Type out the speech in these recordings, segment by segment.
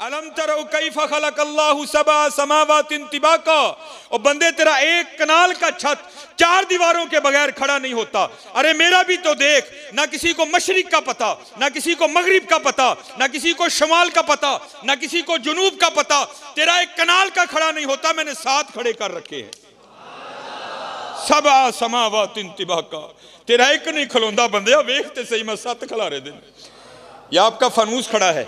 अलम तरो कैफा खलकल्लाहु सबा समावातिन तिबाका। और बंदे तेरा एक कनाल का छत 4 दीवारों के बगैर खड़ा नहीं होता। अरे मेरा भी तो देख, ना किसी को मशरिक का पता, ना किसी को मगरिब का पता, ना किसी को शमाल का पता, ना किसी को जुनूब का पता। तेरा एक कनाल का खड़ा नहीं होता, मैंने 7 खड़े कर रखे हैं। सबा समावातिन तिबाका। तेरा एक नहीं खलोंदा बंदे, वेखते सही मैं 7 खड़ा रहे दिन। यह आपका फानूस खड़ा है,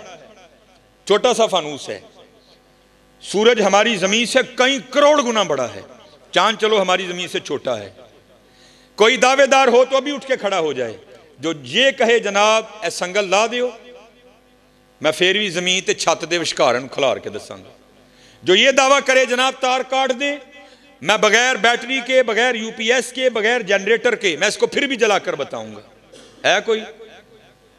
छोटा सा फानूस है। सूरज हमारी जमीन से कई करोड़ गुना बड़ा है, चांद चलो हमारी जमीन से छोटा है। कोई दावेदार हो तो अभी उठ के खड़ा हो जाए, जो ये कहे जनाब ए संगल ला दियो, मैं फिर भी जमीन ते छत दे विचकार खिलार के दसांगा। जो ये दावा करे जनाब तार काट दे, मैं बगैर बैटरी के, बगैर यूपीएस के, बगैर जनरेटर के मैं इसको फिर भी जलाकर बताऊंगा। है कोई?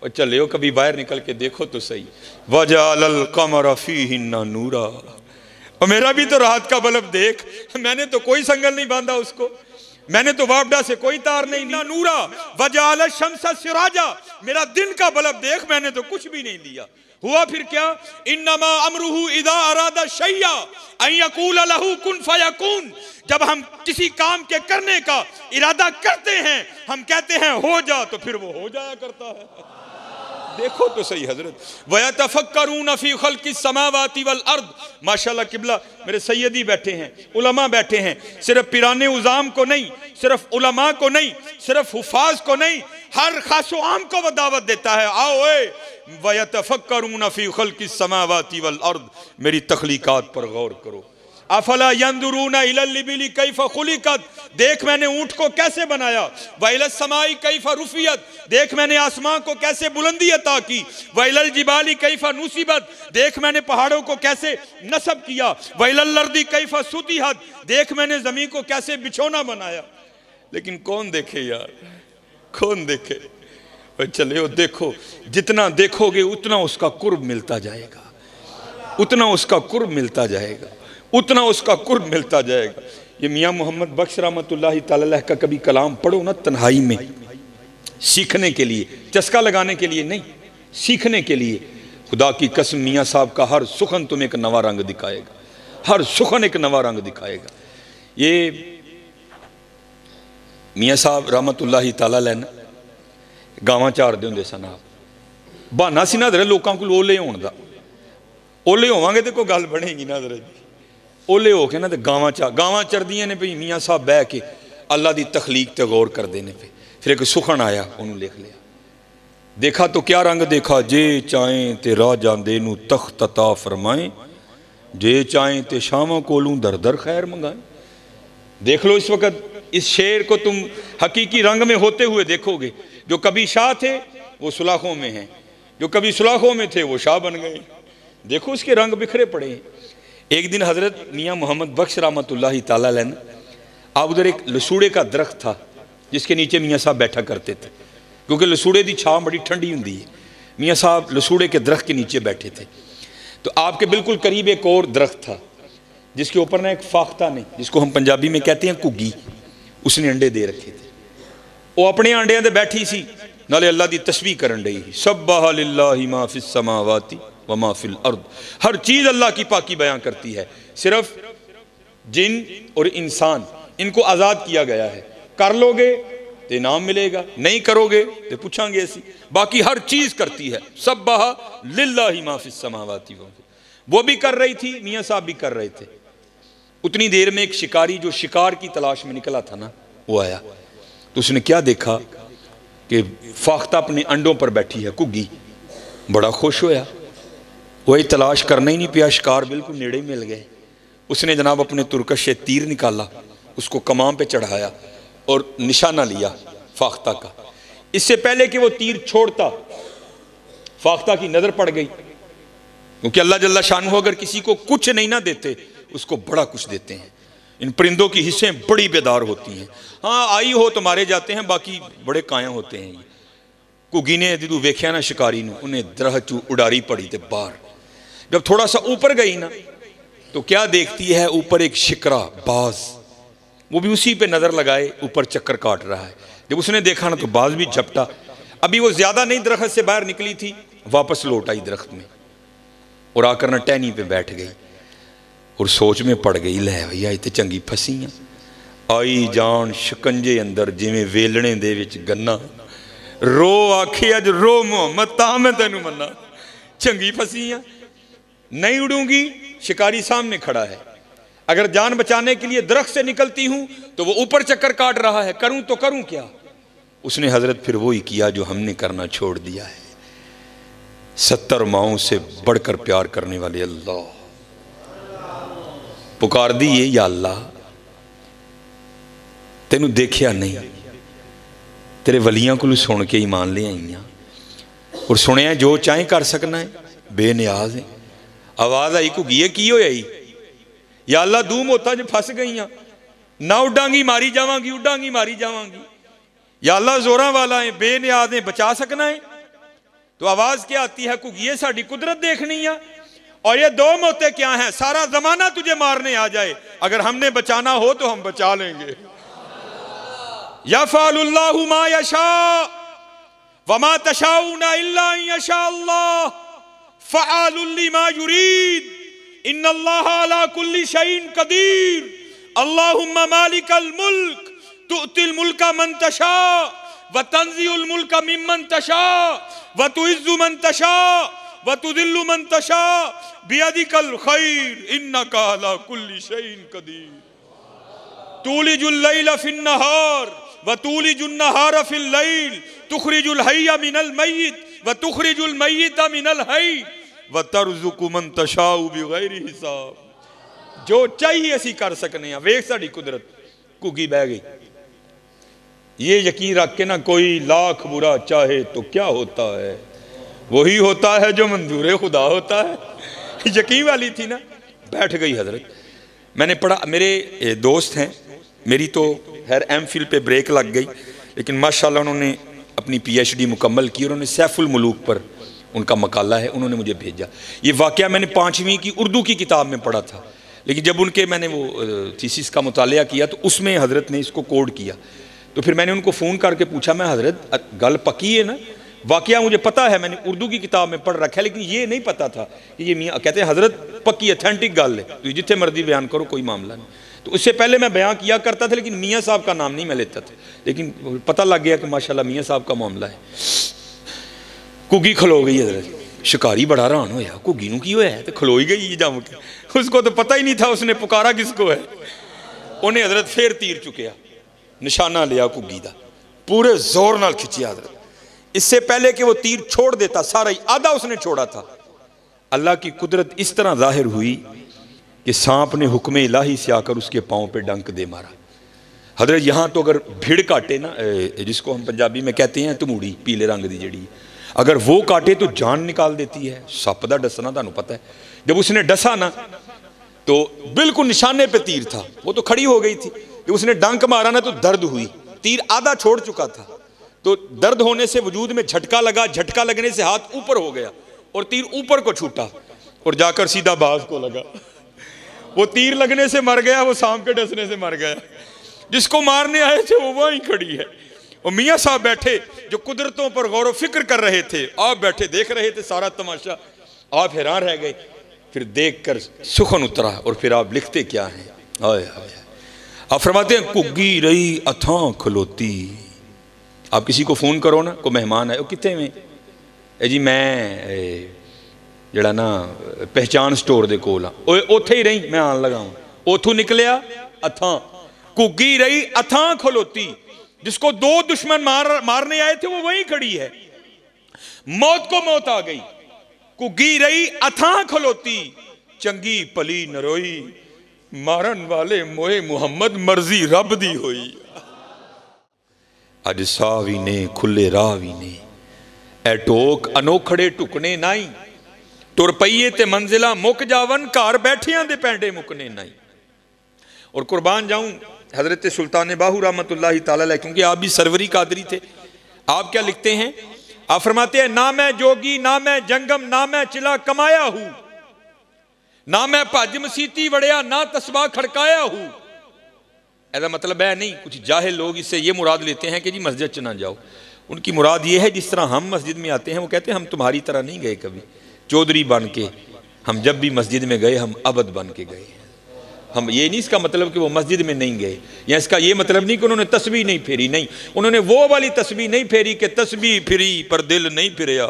और चले हो कभी बाहर निकल के देखो तो सही। वजालल कमर फीहिन्ना नूरा। और मेरा भी तो राहत का बल्ब देख, मैंने तो कोई संगल नहीं बांधा उसको, मैंने तो वापडा से कोई तार नहीं दी। नूरा वजाल शम्सा सिराजा। मेरा दिन का बल्ब देख, मैंने तो कुछ भी नहीं दिया। हुआ फिर क्या? इन्नमा अमरुहु इदा अरादा शैया अन यकूल लहू कुन फयकून। जब हम किसी काम के करने का इरादा करते हैं, हम कहते हैं हो जा, तो फिर वो हो जाया करता है। देखो तो सही हजरत। वयतफक्करून फी खल्किस समावाति वल अर्द। माशाल्लाह किबला मेरे सैयदी बैठे हैं, उलमा बैठे हैं। सिर्फ पिराने उजाम को नहीं, सिर्फ उलमा को नहीं, सिर्फ हुफाज को नहीं, हर खासो आम को वो दावत देता है, आओ ए वयतफक्करून फी खल्किस समावाति वल अर्द। मेरी तख्लीकात पर गौर करो। अफला यंदुरून इलल इबिली कैफा खुलिकत। देख मैंने ऊंट को कैसे बनाया। व इलस समाई कैफा रुफियत। देख मैंने आसमां को कैसे बुलंदी अता की। व इलल जिबाली कैफा नुसिबत। देख मैंने पहाड़ों को कैसे नस्ब किया। व इलल अर्दी कैफा सुतिहत। देख मैंने जमीन को कैसे बिछौना बनाया। लेकिन कौन देखे यार, कौन देखे? चले हो देखो, जितना देखोगे उतना उसका कुर्ब मिलता जाएगा, उतना उसका कुर्ब मिलता जाएगा, उतना उसका कुर्ब मिलता जाएगा। ये मियाँ मोहम्मद बख्श रहमतुल्लाहि तआला अलैह का कभी कलाम पढ़ो ना तन्हाई में, सीखने के लिए, चस्का लगाने के लिए नहीं, सीखने के लिए। खुदा की कसम मियाँ साहब का हर सुखन तुम्हें एक नवा रंग दिखाएगा, हर सुखन एक नवा रंग दिखाएगा। ये मियाँ साहब रहमतुल्लाहि तआला अलैह ना गावां चारदे हुंदे सन। आप बहाना सी ना लोगों को ओले होने का। ओले होवांगे तो कोई गल बनेगी ना जी। ओले हो के ना तो गावां चरदियां ने, भाई मियाँ साहब बह के अल्लाह की तखलीक ते गौर करते हैं पे। फिर एक सुखन आया, उन्होंने लिख लिया, देखा तो क्या रंग देखा, जे चाहें ते राह जांदे नू तख्त अता फरमाएं, जे चाहें ते शामां कोलूं दर दर खैर मंगाएं। देख लो इस वक्त इस शेर को तुम हकीकी रंग में होते हुए देखोगे। जो कभी शाह थे वो सुलाखों में हैं, जो कभी सुलाखों में थे वो शाह बन गए। देखो उसके रंग बिखरे पड़े हैं। एक दिन हज़रत मियाँ मोहम्मद बख्श रहमतुल्लाहि तआला अलैह, अब उधर एक लसूड़े का दरख्त था जिसके नीचे मियाँ साहब बैठा करते थे, क्योंकि लसूड़े की छां बड़ी ठंडी होती है। मियाँ साहब लसूड़े के दरख्त के नीचे बैठे थे। तो आपके बिल्कुल करीब एक और दरख्त था जिसके ऊपर ना एक फाख्ता ने, जिसको हम पंजाबी में कहते हैं घुग्गी, उसने अंडे दे रखे थे। वो अपने अंडियां दे बैठी सी, नाले अल्लाह की तस्बीह करन रही। सब्बाह लिल्लाहि मा फिस समावाति व मा फिल अर्द। हर चीज़ अल्लाह की पाकी बयां करती है। सिर्फ जिन और इंसान, इनको आज़ाद किया गया है। कर लोगे तो इनाम मिलेगा, नहीं करोगे तो पूछांगे ऐसी। बाकी हर चीज़ करती है। सब्बाह लिल्लाहि मा फिस समावाति। वो भी कर रही थी, मियाँ साहब भी कर रहे थे। उतनी देर में एक शिकारी जो शिकार की तलाश में निकला था ना, वो आया। तो उसने क्या देखा कि फाख्ता अपने अंडों पर बैठी है घुग्गी। बड़ा खुश होया, वही तलाश करना ही नहीं पिया, शिकार बिल्कुल नेड़े मिल गए। उसने जनाब अपने तुरकश से तीर निकाला, उसको कमाम पे चढ़ाया और निशाना लिया फाख्ता का। इससे पहले कि वो तीर छोड़ता, फाख्ता की नज़र पड़ गई, क्योंकि अल्लाह जल्ला शानहू अगर किसी को कुछ नहीं ना देते उसको बड़ा कुछ देते हैं। इन परिंदों की हिस्सें बड़ी बेदार होती हैं। हाँ आई हो तो मारे जाते हैं, बाकी बड़े काया होते हैं। ये घुग्गी ने जदू वेख्या ना शिकारी नू, उन्हें दरख्त चू उडारी पड़ी ते बाहर। जब थोड़ा सा ऊपर गई ना तो क्या देखती है, ऊपर एक शिकरा बाज, वो भी उसी पे नजर लगाए ऊपर चक्कर काट रहा है। जब उसने देखा ना तो बाज भी झपटा। अभी वो ज्यादा नहीं दरख्त से बाहर निकली थी, वापस लौट आई दरख्त में। और आकर ना टहनी पे बैठ गई और सोच में पड़ गई, लै भैया इतने चंगी फसी हाँ, आई जान शिकंजे अंदर जिमें वेलने दे विच गन्ना, रो आखे अज रो मुहम्मद ता मैं तेनू मन्ना, चंगी फसी हाँ, नहीं उड़ूंगी। शिकारी सामने खड़ा है, अगर जान बचाने के लिए दरख्त से निकलती हूं तो वो ऊपर चक्कर काट रहा है, करूं तो करूं क्या। उसने हजरत फिर वही किया जो हमने करना छोड़ दिया है। 70 माओं से बढ़कर प्यार करने वाले अल्लाह, पुकार दी ये, या अल्लाह तेनू देखिया नहीं, तेरे वलियां को सुन के ईमान ले आई और सुनिया जो चाहे कर सकना है, बेनियाज है। आवाज आई घुगिए की होया ही, या अल्लाह दू मौतां च फस गई हाँ, ना उडांगी मारी जावांगी, उडांगी मारी जावांगी, या अल्लाह जोरा वाला है, बेनियाज है, बचा सकना है। तो आवाज क्या आती है, घुगिए साड़ी कुदरत देखनी है, और ये 2 मौतें क्या हैं, सारा जमाना तुझे मारने आ जाए, अगर हमने बचाना हो तो हम बचा लेंगे। यफ़अलुल्लाहु मा यशा वमा तशाऊना इल्ला अन यशा अल्लाह फ़अलुल लिमा युरीद इन्नल्लाह अला कुल्ली शैइन कदीर अल्लाहुम्मा मालिकल मुल्क तुअतिल मुल्का मन तशा व तंज़िउल मुल्का मिम्मन तशा व तुइज़्ज़ु मन तशा व तुदिल्लु मन तशा बियदिकल खैर इन्नका अला कुल्ली शैइन कदीर तूलिजुल लैला फिन नहार व तूलिजुन नहार फिल लैल तुखरिजुल हय्य मिनल मय्यित व तुखरिजुल मय्यिता मिनल हय्य व तर्ज़ुकु मन तशाउ बिगैरि हिसाब। जो चाहिए असी कर सकने हैं। वेख साड़ी कुदरत, घुगी बह गई। ये यकीन रख के ना, कोई लाख बुरा चाहे तो क्या होता है, वही होता है जो मंजूर खुदा होता है। यकीन वाली थी ना, बैठ गई हजरत। मैंने पढ़ा, मेरे दोस्त हैं, मेरी तो खैर MPhil पे ब्रेक लग गई, लेकिन माशाल्लाह उन्होंने अपनी PhD मुकम्मल की। उन्होंने सैफुल मुलूक पर उनका मकाला है, उन्होंने मुझे भेजा। ये वाक़या मैंने 5वीं की उर्दू की किताब में पढ़ा था, लेकिन जब उनके मैंने वो थीसिस का मुतालिया किया तो उसमें हज़रत ने इसको कोड किया। तो फिर मैंने उनको फ़ोन करके पूछा, मैं हज़रत गल पक्की है ना, वाक़या मुझे पता है, मैंने उर्दू की किताब में पढ़ रखा है, लेकिन ये नहीं पता था कि ये मियाँ कहते हैं हज़रत पक्की अथेंटिक गल है, तो जितने मर्जी बयान करो, कोई मामला नहीं। तो उससे पहले मैं बयान किया करता था, लेकिन मियाँ साहब का नाम नहीं मैं लेता था, लेकिन पता लग गया कि माशाल्लाह मियाँ साहब का मामला है। घुगी खलो गई हजरत। शिकारी बड़ा हैरान होया, घुगी नूं की होया है, तो खलो ही गई जम के, उसको तो पता ही नहीं था उसने पुकारा किसको है। उन्हें हजरत फिर तीर चुकिया, निशाना लिया घुगी दा, पूरे जोर नाल खिंचिया हजरत। इससे पहले कि वो तीर छोड़ देता, सारा ही आधा उसने छोड़ा था। अल्लाह की कुदरत इस तरह जाहिर हुई कि सांप ने हुक्म इलाही से आकर उसके पाँव पे डंक दे मारा। हजरत यहाँ तो अगर भिड़ काटे ना, जिसको हम पंजाबी में कहते हैं तमूड़ी, पीले रंग की जड़ी, अगर वो काटे तो जान निकाल देती है। सप दा डसना तुहानू पता है, जब उसने डसा ना तो बिल्कुल निशाने पे तीर था, वो तो खड़ी हो गई थी। जब उसने डंक मारा ना तो दर्द हुई, तीर आधा छोड़ चुका था, तो दर्द होने से वजूद में झटका लगा, झटका लगने से हाथ ऊपर हो गया और तीर ऊपर को छूटा और जाकर सीधा बाज को लगा। वो तीर लगने से मर गया, वो सांप के डसने से मर गया। जिसको मारने आए थे वो वहीं खड़ी है। और मियाँ साहब बैठे जो कुदरतों पर गौर व फिक्र कर रहे थे, आप बैठे देख रहे थे सारा तमाशा। आप हैरान रह गए, फिर देखकर सुखन उतरा। और फिर आप लिखते क्या हैं, आए आप फरमाते हैं घुग्गी रही अथां खलोती। आप किसी को फोन करो ना, कोई मेहमान आए, कितने में जी, मैं जड़ा ना पहचान स्टोर दे कोल हाँ, उत्थे ही रही, मैं आन लगा हूँ। उथों निकलिया अथां, घुग्गी रही अथां खलोती। जिसको 2 दुश्मन मारने आए थे वो वहीं खड़ी है। मौत को मौत आ गई, घुग्गी रही अथां खलोती। चंगी भली नरोई, मारन वाले मोए मुहम्मद मर्जी रब दी होई। अज साह भी ने खुले राह भी ने, ए टोक अनोखड़े टुकने नाई। तुर पईए ते मंजिला मुक जावन, घर बैठियां दे पैंडे मुकने नाई। और कुर्बान जाऊं हजरत सुल्तान बाहू रहमतुल्लाहि ताला अलैह, क्योंकि आप भी सरवरी कादरी थे। आप क्या लिखते हैं, आप फरमाते हैं, ना मैं जोगी ना मैं जंगम ना मैं चिला कमाया हूं, ना मैं भज मसीती वड़िया ना तस्बा खड़काया हूं। ऐसा मतलब है नहीं, कुछ जाहिल लोग इससे ये मुराद लेते हैं कि जी मस्जिद च ना जाओ। उनकी मुराद ये है जिस तरह हम मस्जिद में आते हैं, वो कहते हैं हम तुम्हारी तरह नहीं गए कभी चौधरी बन के, हम जब भी मस्जिद में गए हम अबद बन के गए। हम ये नहीं इसका मतलब कि वो मस्जिद में नहीं गए, या इसका ये मतलब नहीं कि उन्होंने तस्बीह नहीं फेरी, नहीं, उन्होंने वो वाली तस्बीह नहीं फेरी कि तस्बीह फिरी पर दिल नहीं फिरया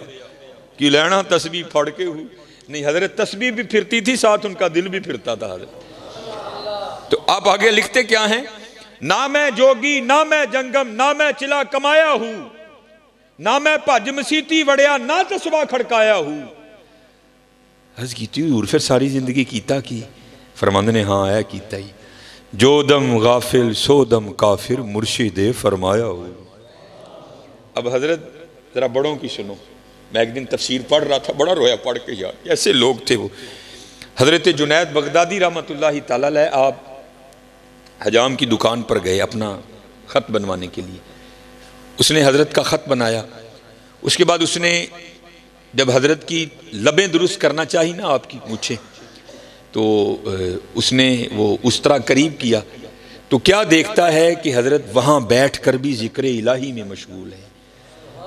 कि लेना तस्बीह फड़ के हूँ, नहीं, हजरत तस्बीह भी फिरती थी, साथ उनका दिल भी फिरता था हजरत। तो आप आगे लिखते क्या हैं, ना मैं जोगी ना मैं जंगम ना मैं चिला कमाया हूं, ना मैं भज मसीती वड़िया ना तस्बा खड़काया हूं। हज की और फिर सारी जिंदगी कीता की? फरमांदे ने हाँ है कीता ही, जो दम गाफिल सो दम काफिर मुर्शिदे फरमाया हो। अब हजरत जरा बड़ों की सुनो, मैं एक दिन तफसीर पढ़ रहा था, बड़ा रोया पढ़ के यार, ऐसे लोग थे वो। हजरत जुनैद बगदादी रहमतुल्लाहि तआला अलैह आप हजाम की दुकान पर गए अपना ख़त बनवाने के लिए। उसने हजरत का ख़त बनाया, उसके बाद उसने जब हजरत की लबें दुरुस्त करना चाहिए ना आपकी मूछें, तो उसने वो उस तरह करीब किया, तो क्या देखता है कि हजरत वहाँ बैठ कर भी जिक्र इलाही में मशगूल है,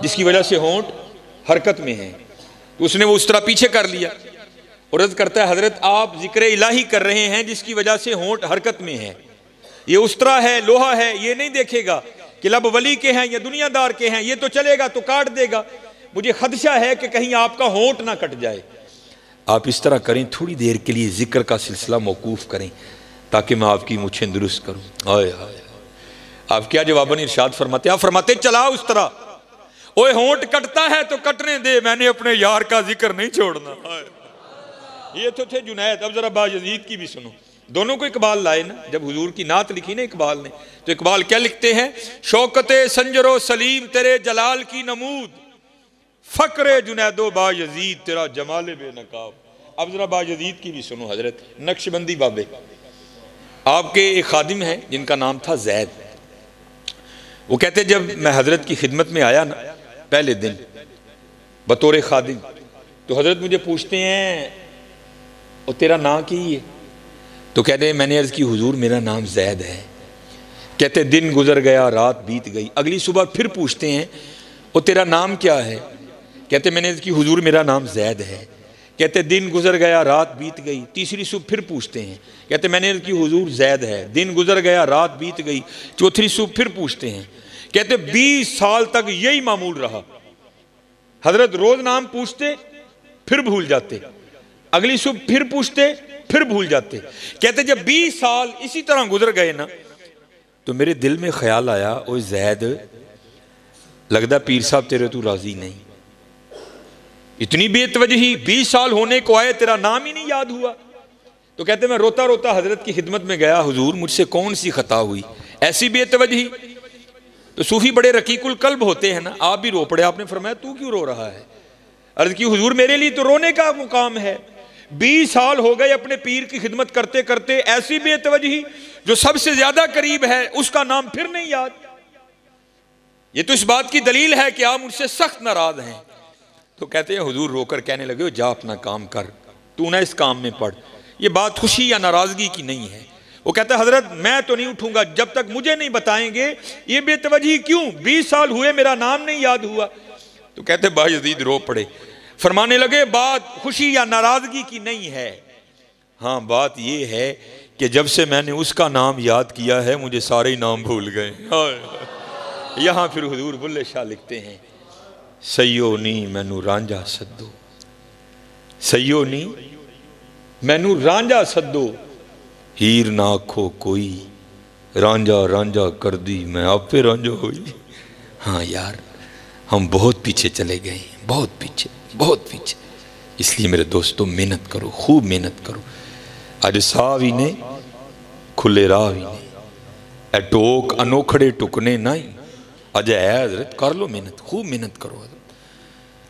जिसकी वजह से होंठ हरकत में है। तो उसने वो उस तरह पीछे कर लिया और अर्ज़ करता है हजरत आप जिक्र इलाही कर रहे हैं जिसकी वजह से होंठ हरकत में है, ये उस तरह है, लोहा है, ये नहीं देखेगा कि लब वली के हैं या दुनियादार के हैं, ये तो चलेगा तो काट देगा, मुझे खदशा है कि कहीं आपका होंठ ना कट जाए। आप इस तरह करें, थोड़ी देर के लिए जिक्र का सिलसिला मौकूफ करें ताकि मैं आपकी मुझे दुरुस्त करूं। हाय हाय, आप क्या जवाबन इरशाद फरमाते? आप फरमाते चला उस तरह, ओए होंठ कटता है तो कटने दे, मैंने अपने यार का जिक्र नहीं छोड़ना। ये तो थे जुनैद। अब जरा बायजीद की भी सुनो, दोनों को इकबाल लाए ना, जब हुजूर की नात लिखी ना इकबाल ने, तो इकबाल क्या लिखते हैं, शौकते संजरो सलीम तेरे जलाल की नमूद, फक्रे जुनैदो बायजीद तेरा जमाले बेनकाब। अब जरा बायजीद की भी सुनो हजरत, नक्शबंदी बाबे आपके एक खादिम हैं जिनका नाम था जैद। वो कहते जब मैं हजरत की खिदमत में आया ना पहले दिन बतौर खादिम, तो हजरत मुझे पूछते हैं और तेरा नाम की है? तो कहते हैं मैंने अर्ज़ की हुजूर मेरा नाम जैद है। कहते दिन गुजर गया रात बीत गई। अगली सुबह फिर पूछते हैं और तेरा नाम क्या है? कहते मैंने अर्ज़ की हुजूर मेरा नाम जैद है। कहते दिन गुजर गया रात बीत गई। तीसरी सुबह फिर पूछते हैं, कहते मैंने अर्ज़ की हुजूर जैद है। दिन गुजर गया रात बीत गई। चौथी सुबह फिर पूछते हैं, कहते 20 साल तक यही मामूल रहा। हजरत रोज नाम पूछते फिर भूल जाते, अगली सुबह फिर पूछते फिर भूल जाते। कहते जब 20 साल इसी तरह गुजर गए ना, तो मेरे दिल में ख्याल आया, ओ जैद लगदा पीर साहब तेरे तू राजी नहीं, इतनी बेतवजही 20 साल होने को आए तेरा नाम ही नहीं याद हुआ। तो कहते मैं रोता रोता हजरत की खिदमत में गया, हुजूर मुझसे कौन सी खता हुई ऐसी बेतवजही? तो सूफी बड़े रकीकुल कल्ब होते हैं ना, आप भी रो पड़े। आपने फरमाया तू क्यों रो रहा है? अर्ज की हुजूर मेरे लिए तो रोने का मुकाम है, 20 साल हो गए अपने पीर की खिदमत करते करते, ऐसी बेतवजही जो सबसे ज्यादा करीब है उसका नाम फिर नहीं याद। ये तो इस बात की दलील है कि आप मुझसे सख्त नाराज हैं। तो कहते हैं हुजूर रोकर कहने लगे जा अपना काम कर, तू ना इस काम में पड़। ये बात खुशी या नाराजगी की नहीं है। वो कहता है हजरत मैं तो नहीं उठूंगा जब तक मुझे नहीं बताएंगे ये बेतवजही क्यों, 20 साल हुए मेरा नाम नहीं याद हुआ। तो कहते बायजीद रो पड़े, फरमाने लगे बात खुशी या नाराजगी की नहीं है, हाँ बात ये है कि जब से मैंने उसका नाम याद किया है मुझे सारे ही नाम भूल गए। यहाँ फिर हुजूर बुल्ले शाह लिखते हैं सैयो नी मैनू रांझा सद्दो, सैयो नी मैनू रांझा सद्दो, हीर ना आखो कोई, रांझा रांझा कर दी मैं आपे रांझा हुई। हाँ यार हम बहुत पीछे चले गए, बहुत पीछे बहुत पीछे। इसलिए मेरे दोस्तों मेहनत करो, खूब मेहनत करो। अज साह भी ने खुले राह भी ने, ए टोक अनोखड़े टुकने नहीं, अज है हजरत कर लो मेहनत, खूब मेहनत करो।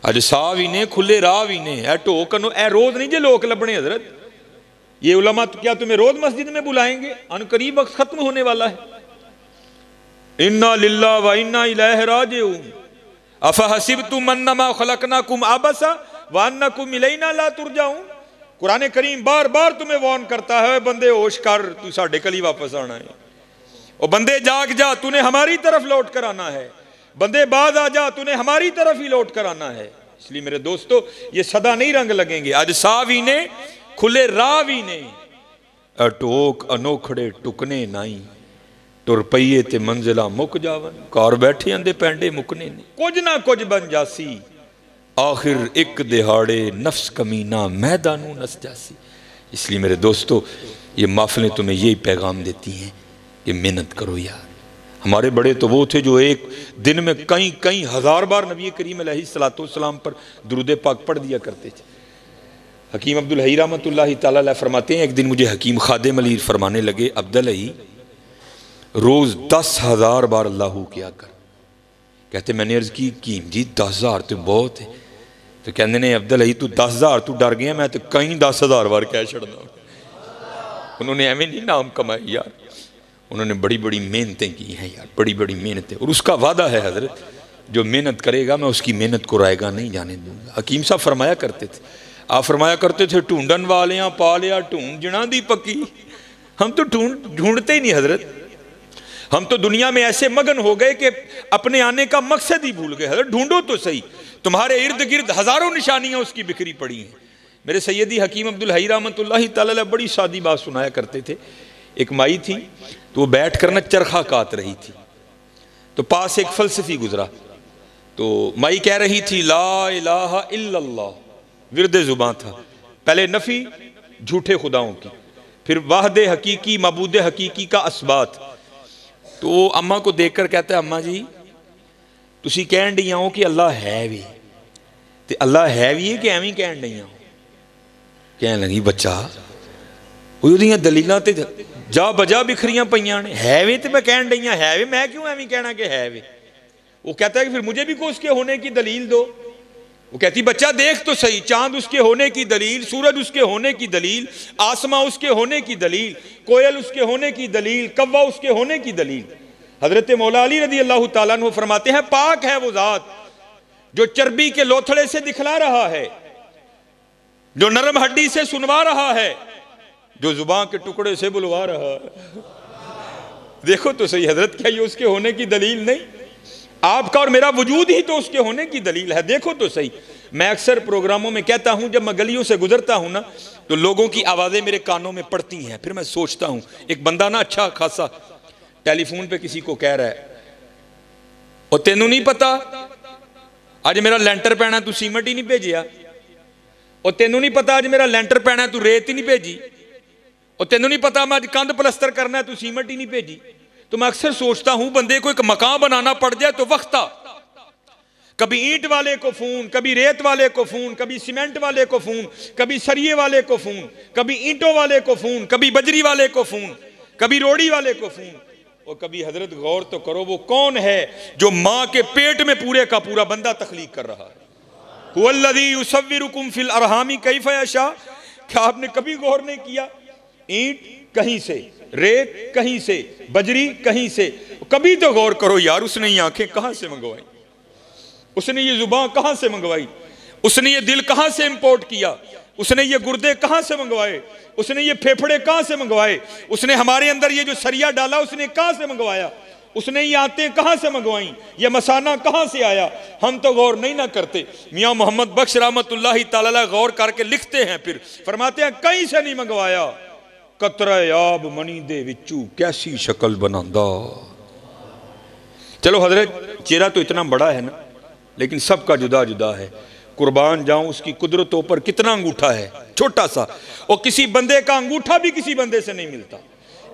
अज साह भी ने खुले राह भी ने, ए टोक ए रोज नहीं जे लोग लबने हजरत। ये उलमा तो क्या तुम्हें रोज मस्जिद में बुलाएंगे? अनकरीब वक्त खत्म होने वाला है। इन्ना लिल्लाह व इन्ना इलैहि राजिऊन, अफहसिबतुम अन्नमा खलकनाकुम आबसा व अन्नकुम इलैना ला तुरजाऊन। कुरान करीम बार बार तुम्हें वार्न करता है, बंदे होश कर, तू साढ़े कल ही वापस आना है। और बंदे जाग जा, तूने हमारी तरफ लौट कर आना है। बंदे बाज आ जा, तूने हमारी तरफ ही लौट कर आना है। इसलिए मेरे दोस्तों ये सदा नहीं रंग लगेंगे। अज सावी ने खुले रावी ने अटोक अनोखड़े टुकने नाई तुर पईए ते मंजिला मुक जावन घर बैठे आंदे पैंडे मुकने ने कुछ ना कुछ बन जासी आखिर एक दिहाड़े नफ्स कमीना मैदानू नस जासी। इसलिए मेरे दोस्तों ये महफिलें तुम्हें यही पैगाम देती हैं कि मेहनत करो यार। हमारे बड़े तो वो थे जो एक दिन में कई कई हजार बार नबी करीम अलैहिस्सलाम पर दुरूद पाक पढ़ दिया करते थे। हकीम अब्दुल हई रहमतुल्लाहि तआला अलैह फरमाते हैं, एक दिन मुझे हकीम खादिम अली फरमाने लगे, अब्दुल हई रोज 10,000 बार अल्लाहू किया कर। कहते मैंने अर्ज की हकीम जी 10,000 तो बहुत है। तो कहते ने अब्दुल हई तू 10,000 तू डर गया, मैं तो कई 10,000 बार कह छड़ना। उन्होंने एवं नहीं नाम कमाए यार, उन्होंने बड़ी बड़ी मेहनतें की हैं यार, बड़ी बड़ी मेहनतें। और उसका वादा है हजरत, जो मेहनत करेगा मैं उसकी मेहनत को रायगा नहीं जाने दूंगा। हकीम साहब फरमाया करते थे, आप फरमाया करते थे ढूंढन वाले पा लिया ढूंढ जना दी पक्की। हम तो ढूंढते ही नहीं हजरत, हम तो दुनिया में ऐसे मगन हो गए कि अपने आने का मकसद ही भूल गए। हजरत ढूंढो तो सही, तुम्हारे इर्द गिर्द हजारों निशानियां उसकी बिखरी पड़ी हैं। मेरे सैयदी हकीम अब्दुल हई रहमतुल्लाहि तआला अलैह बड़ी सादी बात सुनाया करते थे। एक माई थी तो वो बैठ कर ना चरखा काट रही थी, तो पास एक फलसफी गुजरा। तो माई कह रही थी ला इलाहा इल्लल्लाह, विरदे जुबान था। पहले नफी झूठे खुदाओं की, फिर वाहदे हकीकी मबूदे हकीकी का असबात। तो वो अम्मा को देखकर कहता है, अम्मा जी तुसी कहन डी हो कि अल्लाह है भी, ते अल्लाह है भी है कि एवं कहन डी हो? कहन लगी बच्चा उहदियां दलीलां ते जा बजा बिखरियां पईयां ने, है वे तो मैं कहन डी है वे, मैं क्यों एवं कहना कि है वे? वो कहता है कि फिर मुझे भी कोई उसके होने की दलील दो। वो कहती बच्चा देख तो सही, चांद उसके होने की दलील, सूरज उसके होने की दलील, आसमां उसके होने की दलील, कोयल उसके होने की दलील, कव्वा उसके होने की दलील। हजरत मौला अली रदी अल्लाह तआला अन्हु फरमाते हैं, पाक है वो जात जो चर्बी के लोथड़े से दिखला रहा है, जो नरम हड्डी से सुनवा रहा है, जो जुबान के टुकड़े से बुलवा रहा है। देखो तो सही हजरत, क्या ये उसके होने की दलील नहीं? आपका और मेरा वजूद ही तो उसके होने की दलील है। देखो तो सही, मैं अक्सर प्रोग्रामों में कहता हूं, जब मैं गलियों से गुजरता हूं ना तो लोगों की आवाजें मेरे कानों में पड़ती हैं। फिर मैं सोचता हूं, एक बंदा ना अच्छा खासा टेलीफोन पे किसी को कह रहा है, और तेनू नहीं पता अज मेरा लेंटर पैना तू सीमेंट ही नहीं भेजिया, और तेनू नहीं पता अज मेरा लेंटर पैना तू रेत ही नहीं भेजी, और तेनू नहीं पता मैं अज कंध प्लस्तर करना है तू सीमेंट ही नहीं भेजी। तो मैं अक्सर सोचता हूं, बंदे को एक मकान बनाना पड़ जाए तो वक्ता, कभी ईंट वाले को फोन, कभी रेत वाले को फोन, कभी सीमेंट वाले को फोन, कभी सरिये वाले को फोन, कभी ईंटों वाले को फोन, कभी बजरी वाले को फोन, कभी रोड़ी वाले को फोन। और कभी हजरत गौर तो करो, वो कौन है जो मां के पेट में पूरे का पूरा बंदा तख्लीक कर रहा है? हुवल्लज़ी युसव्विरुकुम फिल अरहामी कैफ यशा। क्या आपने कभी गौर नहीं किया? ईंट कहीं से, रेत कहीं से, बजरी कहीं से। कभी तो गौर करो यार, उसने ये आंखें कहां से मंगवाई, उसने ये जुबान कहां से मंगवाई, उसने ये दिल कहां से इंपोर्ट किया, उसने ये गुर्दे कहां से मंगवाए, उसने ये फेफड़े कहां से मंगवाए, उसने हमारे अंदर ये जो सरिया डाला उसने कहां से मंगवाया, उसने ये आते कहां से मंगवाई, ये मसाना कहां से आया? हम तो गौर नहीं ना करते। मियां मोहम्मद बख्श रहमतुल्लाहि तआला अलैह गौर करके लिखते हैं, फिर फरमाते हैं कहीं से नहीं मंगवाया, कतरा याब मनी दे विचू कैसी शक्ल बनांदा। चलो हजरत, चेहरा तो इतना बड़ा है ना, लेकिन सबका जुदा जुदा है। कुर्बान जाऊं उसकी कुदरतों पर, कितना अंगूठा है छोटा सा, और किसी बंदे का अंगूठा भी किसी बंदे से नहीं मिलता।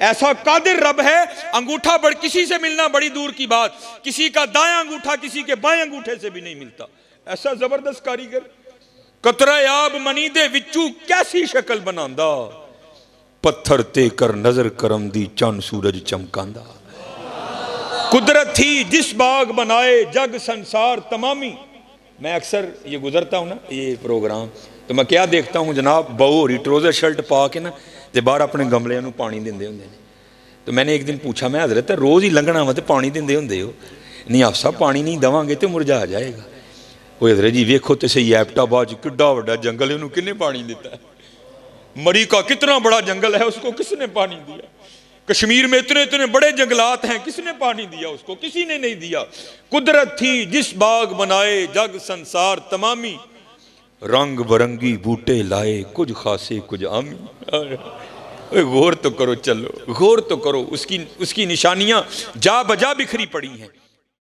ऐसा कादिर रब है, अंगूठा बड़ किसी से मिलना बड़ी दूर की बात, किसी का दायां अंगूठा किसी के बाएं अंगूठे से भी नहीं मिलता। ऐसा जबरदस्त कारीगर। कतरा याब मनी दे विचू कैसी शक्ल बनांदा, पत्थर ते कर नजर करम दी चंद सूरज चमकांदा। कुदरत थी जिस बाग बनाए जग संसार तमामी। मैं अक्सर ये गुजरता हूँ ना ये प्रोग्राम, तो मैं क्या देखता हूँ जनाब, बहू होरी ट्रोजर शर्ट पा के ना ते बाहर अपने गमलियां नूं पानी दिंदे हुंदे ने। तो मैंने एक दिन पूछा, मैं हजरत रोज़ ही लंघना वा ते पानी दिंदे हुंदे हो? नहीं आप साहब पानी नहीं देवांगे तो मुरझा जाएगा। वो हजरत जी वेखो तो सही, एबटाबाद किड्डा वड्डा जंगल है, उन्होंने किन्ने पानी दिता है? मरी का कितना बड़ा जंगल है, उसको किसने पानी दिया? कश्मीर में इतने इतने बड़े जंगलात हैं, किसने पानी दिया उसको? किसी ने नहीं दिया। कुदरत थी जिस बाग बनाए जग संसार तमामी, रंग बरंगी बूटे लाए कुछ खासे कुछ आमी। गौर तो करो, चलो गौर तो करो, उसकी निशानियां जा बजा बिखरी पड़ी हैं।